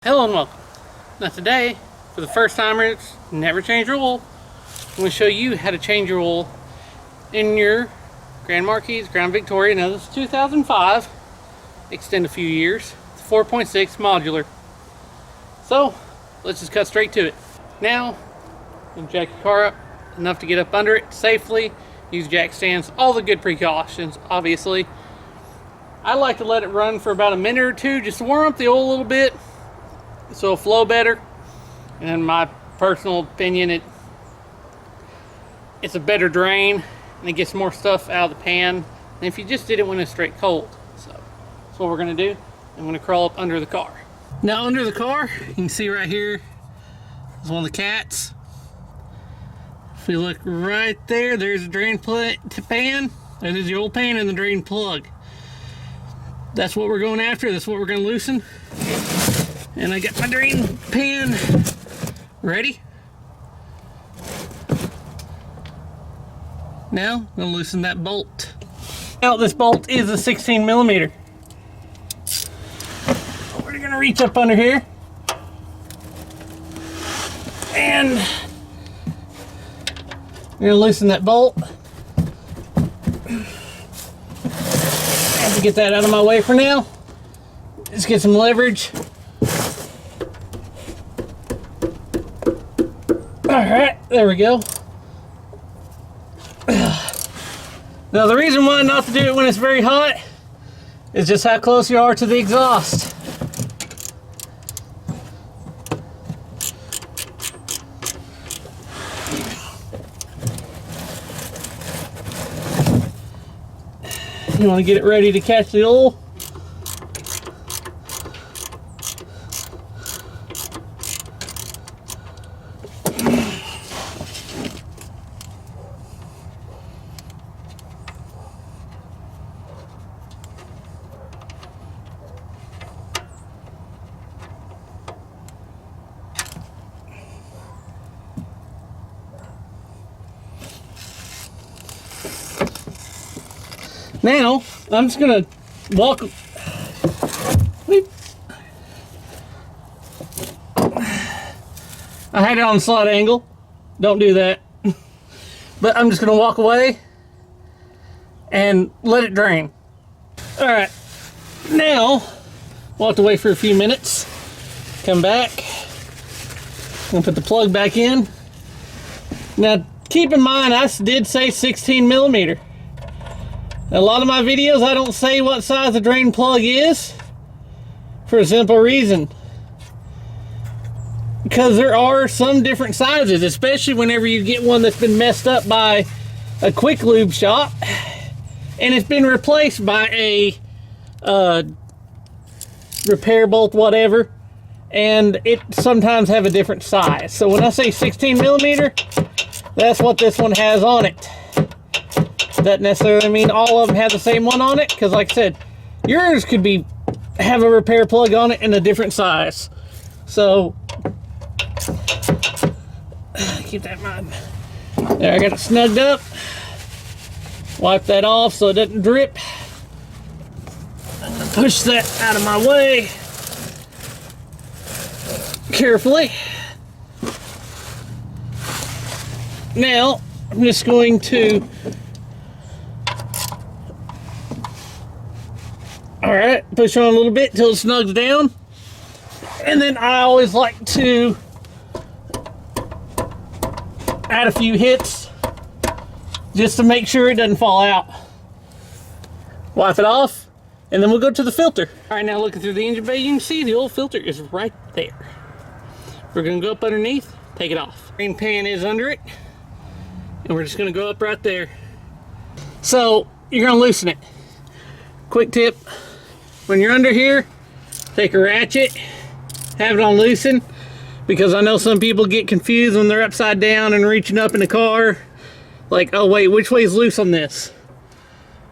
Hello and welcome. Now today, for the first timers, never change your oil. I'm going to show you how to change your oil in your Grand Marquis, Grand Victoria. Now this is 2005, extend a few years. It's 4.6 modular. So, let's just cut straight to it. Now, you jack your car up enough to get up under it safely. Use jack stands, all the good precautions, obviously. I like to let it run for about a minute or two just to warm up the oil a little bit, so it'll flow better. And in my personal opinion, it's a better drain and it gets more stuff out of the pan than if you just did it when it's straight cold. So that's what we're gonna do. I'm gonna crawl up under the car. Now under the car, you can see right here is one of the cats. If we look right there, there's a drain pan. There's the old pan and the drain plug. That's what we're going after. That's what we're gonna loosen. And I got my drain pan ready. Now I'm gonna loosen that bolt. Now this bolt is a 16 millimeter. We're gonna reach up under here and we're gonna loosen that bolt. I have to get that out of my way for now. Just get some leverage. Alright, there we go. Now the reason why not to do it when it's very hot is just how close you are to the exhaust. You want to get it ready to catch the oil. Now, I'm just gonna walk. I had it on slot angle. Don't do that. But I'm just gonna walk away and let it drain. All right. Now, walked away for a few minutes. Come back. I'm gonna put the plug back in. Now, keep in mind, I did say 16 millimeter. A lot of my videos, I don't say what size the drain plug is for a simple reason. Because there are some different sizes, especially whenever you get one that's been messed up by a quick lube shop and it's been replaced by a repair bolt, whatever, and it sometimes have a different size. So when I say 16 millimeter, that's what this one has on it. Doesn't necessarily mean all of them have the same one on it, because like I said, yours could have a repair plug on it in a different size. So keep that in mind. There, I got it snugged up. Wipe that off so it doesn't drip. Push that out of my way carefully. Now I'm just going to push on a little bit till it snugs down. And then I always like to add a few hits just to make sure it doesn't fall out. Wipe it off, and then we'll go to the filter. All right, now looking through the engine bay, you can see the old filter is right there. We're gonna go up underneath, take it off. Drain pan is under it, and we're just gonna go up right there. So you're gonna loosen it. Quick tip. When you're under here, take a ratchet, have it on loosen, because I know some people get confused when they're upside down and reaching up in the car. Like, oh wait, which way is loose on this?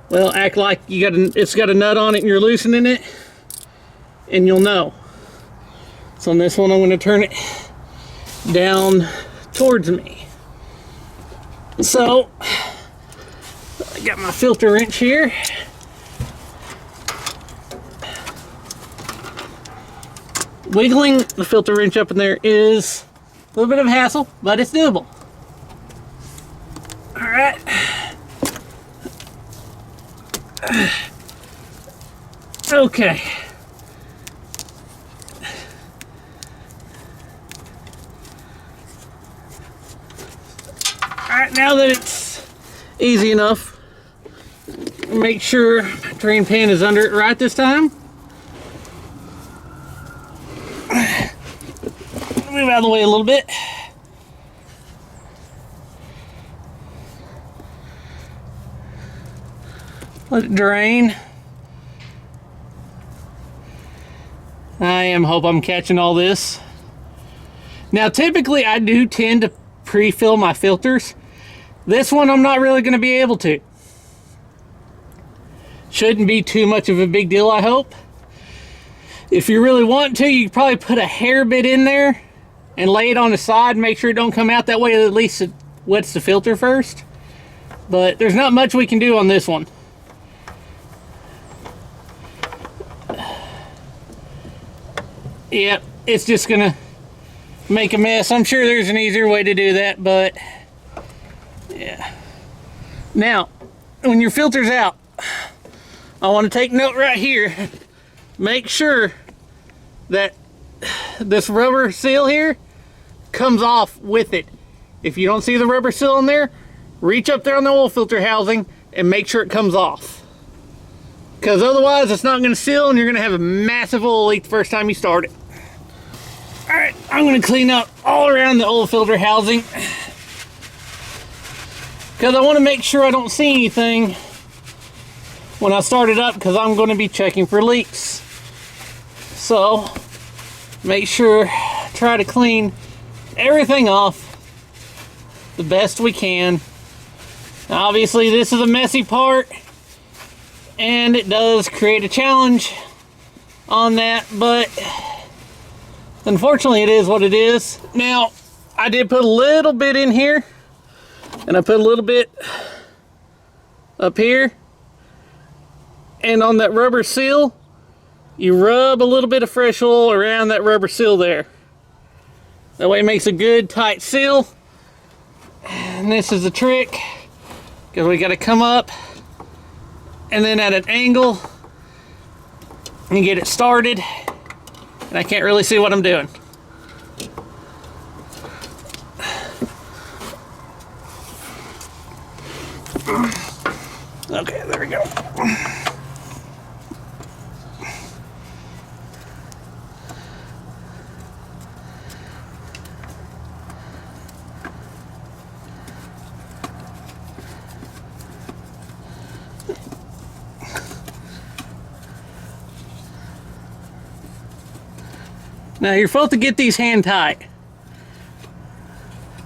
Well, act like it's got a nut on it and you're loosening it, and you'll know. So on this one, I'm going to turn it down towards me. So, I got my filter wrench here. Wiggling the filter wrench up in there is a little bit of a hassle, but it's doable. All right. Okay. All right, now that it's easy enough, make sure drain pan is under it right this time. Move out of the way a little bit. Let it drain. Hope I'm catching all this. Now, typically I do tend to pre-fill my filters. This one I'm not really going to be able to. Shouldn't be too much of a big deal, I hope. If you really want to, you can probably put a hair bit in there and lay it on the side and make sure it don't come out. That way at least it wets the filter first. But there's not much we can do on this one. Yep, it's just gonna make a mess. I'm sure there's an easier way to do that, but yeah. Now, when your filter's out, I want to take note right here. Make sure that this rubber seal here comes off with it. If you don't see the rubber seal in there, reach up there on the oil filter housing and make sure it comes off. Because otherwise it's not going to seal and you're going to have a massive oil leak the first time you start it. Alright, I'm going to clean up all around the oil filter housing. Because I want to make sure I don't see anything when I start it up, because I'm going to be checking for leaks. So, make sure, try to clean everything off the best we can. Now, obviously this is a messy part, and it does create a challenge on that, but unfortunately it is what it is. Now, I did put a little bit in here, and I put a little bit up here, and on that rubber seal, you rub a little bit of fresh oil around that rubber seal there. That way it makes a good tight seal. And this is the trick, because we got to come up and then at an angle and get it started. And I can't really see what I'm doing. Okay, there we go. Now you're supposed to get these hand tight.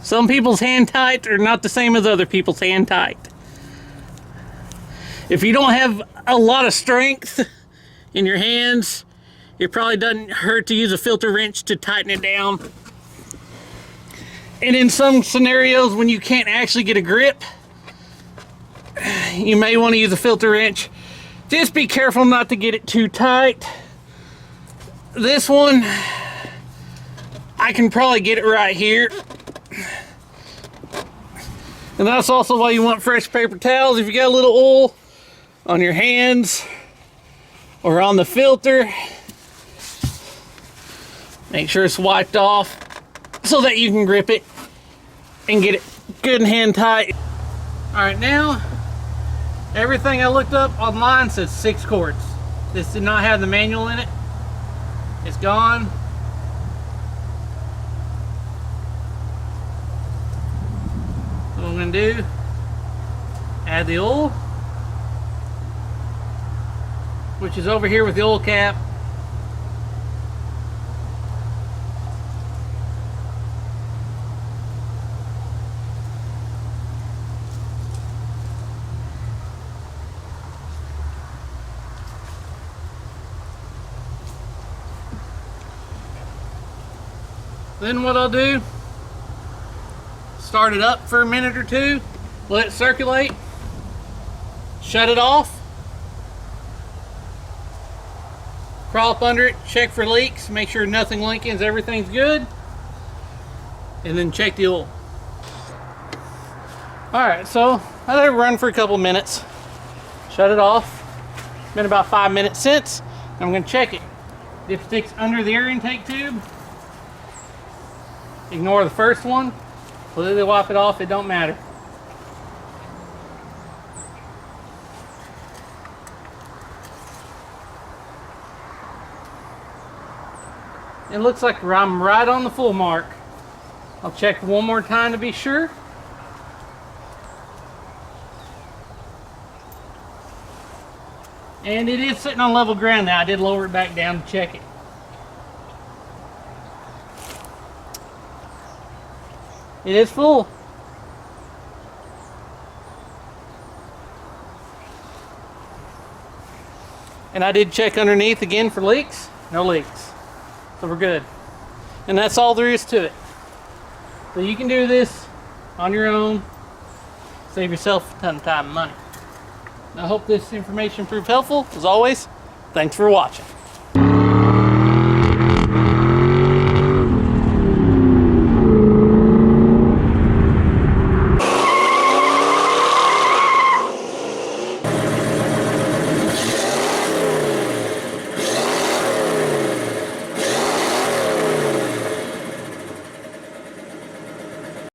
Some people's hand tight are not the same as other people's hand tight. If you don't have a lot of strength in your hands, it probably doesn't hurt to use a filter wrench to tighten it down. And in some scenarios when you can't actually get a grip, you may want to use a filter wrench. Just be careful not to get it too tight. This one, I can probably get it right here. And that's also why you want fresh paper towels. If you got a little oil on your hands or on the filter, make sure it's wiped off so that you can grip it and get it good and hand tight. All right, now everything I looked up online says 6 quarts. This did not have the manual in it. It's gone. So what I'm going to do, add the oil, which is over here with the oil cap. Then what I'll do, start it up for a minute or two, let it circulate, shut it off, Crawl up under it, check for leaks, make sure nothing leakings, everything's good, and then check the oil. Alright, so I let it run for a couple minutes. Shut it off. Been about 5 minutes since. I'm going to check it. Dipstick's under the air intake tube. Ignore the first one. Completely wipe it off, it don't matter. It looks like I'm right on the full mark. I'll check one more time to be sure. And it is sitting on level ground now. I did lower it back down to check it. It is full. And I did check underneath again for leaks. No leaks. So we're good. And that's all there is to it. So you can do this on your own. Save yourself a ton of time and money. I hope this information proved helpful. As always, thanks for watching.